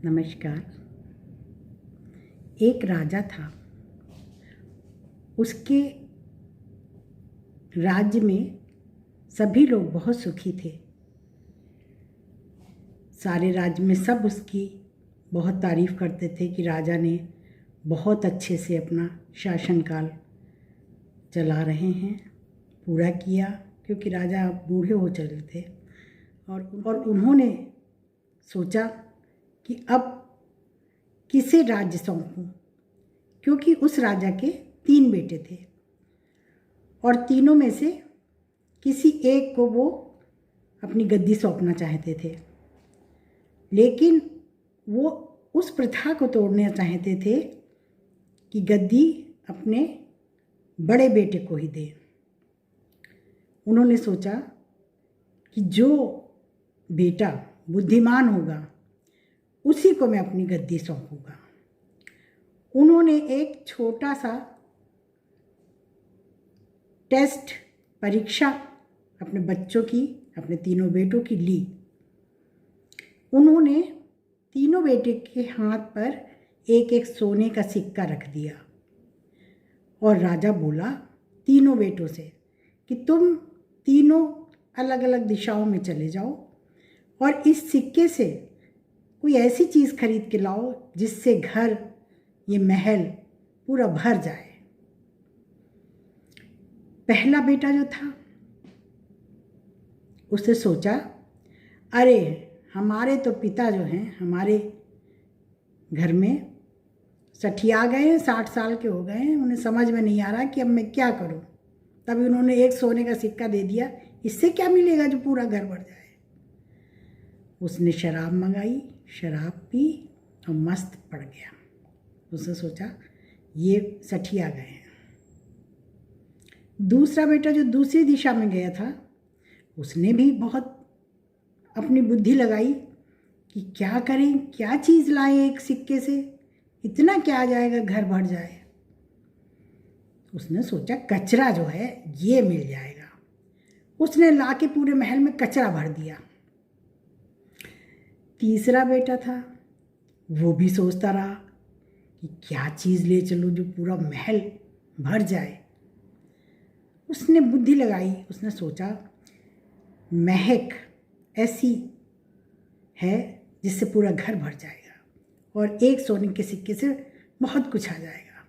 नमस्कार। एक राजा था। उसके राज्य में सभी लोग बहुत सुखी थे। सारे राज्य में सब उसकी बहुत तारीफ़ करते थे कि राजा ने बहुत अच्छे से अपना शासनकाल चला रहे हैं, पूरा किया, क्योंकि राजा अब बूढ़े हो चले थे। और उन्होंने सोचा कि अब किसे राज्य सौंपूं, क्योंकि उस राजा के 3 बेटे थे और तीनों में से किसी एक को वो अपनी गद्दी सौंपना चाहते थे, लेकिन वो उस प्रथा को तोड़ना चाहते थे कि गद्दी अपने बड़े बेटे को ही दे। उन्होंने सोचा कि जो बेटा बुद्धिमान होगा उसी को मैं अपनी गद्दी सौंपूंगा। उन्होंने एक छोटा सा टेस्ट परीक्षा अपने बच्चों की, अपने तीनों बेटों की ली। उन्होंने तीनों बेटे के हाथ पर एक एक सोने का सिक्का रख दिया और राजा बोला तीनों बेटों से कि तुम तीनों अलग अलग दिशाओं में चले जाओ और इस सिक्के से कोई ऐसी चीज़ खरीद के लाओ जिससे घर, ये महल पूरा भर जाए। पहला बेटा जो था उसने सोचा, अरे हमारे तो पिता जो हैं, हमारे घर में सठिया गए हैं, 60 साल के हो गए हैं, उन्हें समझ में नहीं आ रहा कि अब मैं क्या करूं। तभी उन्होंने एक सोने का सिक्का दे दिया, इससे क्या मिलेगा जो पूरा घर भर जाए। उसने शराब मंगाई, शराब पी और मस्त पड़ गया। उसने सोचा ये सठिया गए हैं। दूसरा बेटा जो दूसरी दिशा में गया था, उसने भी बहुत अपनी बुद्धि लगाई कि क्या करें, क्या चीज़ लाएं एक सिक्के से, इतना क्या आ जाएगा, घर भर जाए। उसने सोचा कचरा जो है ये मिल जाएगा। उसने लाके पूरे महल में कचरा भर दिया। तीसरा बेटा था, वो भी सोचता रहा कि क्या चीज़ ले चलूं जो पूरा महल भर जाए। उसने बुद्धि लगाई, उसने सोचा महक ऐसी है जिससे पूरा घर भर जाएगा और एक सोने के सिक्के से बहुत कुछ आ जाएगा।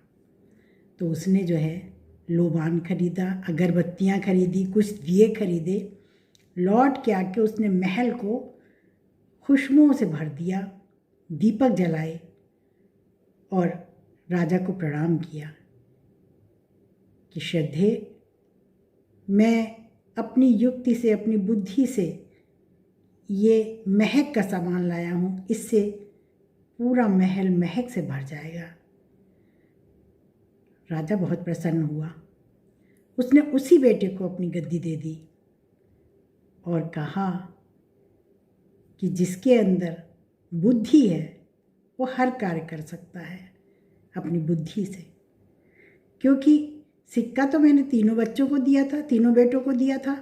तो उसने जो है लोबान खरीदा, अगरबत्तियाँ खरीदी, कुछ दिए खरीदे। लौट के आके उसने महल को खुशबुओं से भर दिया, दीपक जलाए और राजा को प्रणाम किया कि श्रद्धे, मैं अपनी युक्ति से, अपनी बुद्धि से ये महक का सामान लाया हूँ, इससे पूरा महल महक से भर जाएगा। राजा बहुत प्रसन्न हुआ। उसने उसी बेटे को अपनी गद्दी दे दी और कहा कि जिसके अंदर बुद्धि है वो हर कार्य कर सकता है अपनी बुद्धि से। क्योंकि सिक्का तो मैंने तीनों बच्चों को दिया था, तीनों बेटों को दिया था,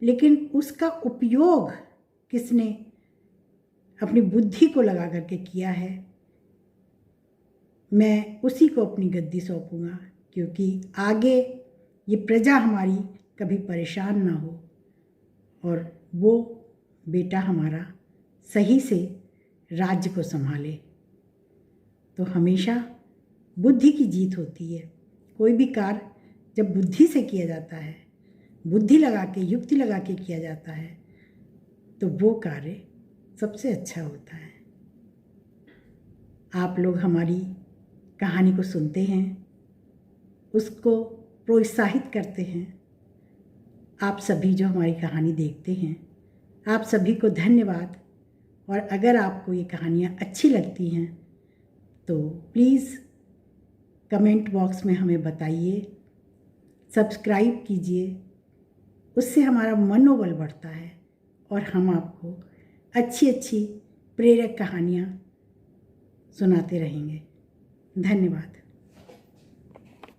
लेकिन उसका उपयोग किसने अपनी बुद्धि को लगा करके किया है। मैं उसी को अपनी गद्दी सौंपूंगा, क्योंकि आगे ये प्रजा हमारी कभी परेशान ना हो और वो बेटा हमारा सही से राज्य को संभाले। तो हमेशा बुद्धि की जीत होती है। कोई भी कार्य जब बुद्धि से किया जाता है, बुद्धि लगा के, युक्ति लगा के किया जाता है, तो वो कार्य सबसे अच्छा होता है। आप लोग हमारी कहानी को सुनते हैं, उसको प्रोत्साहित करते हैं। आप सभी जो हमारी कहानी देखते हैं, आप सभी को धन्यवाद। और अगर आपको ये कहानियाँ अच्छी लगती हैं तो प्लीज़ कमेंट बॉक्स में हमें बताइए, सब्सक्राइब कीजिए, उससे हमारा मनोबल बढ़ता है और हम आपको अच्छी अच्छी प्रेरक कहानियाँ सुनाते रहेंगे। धन्यवाद।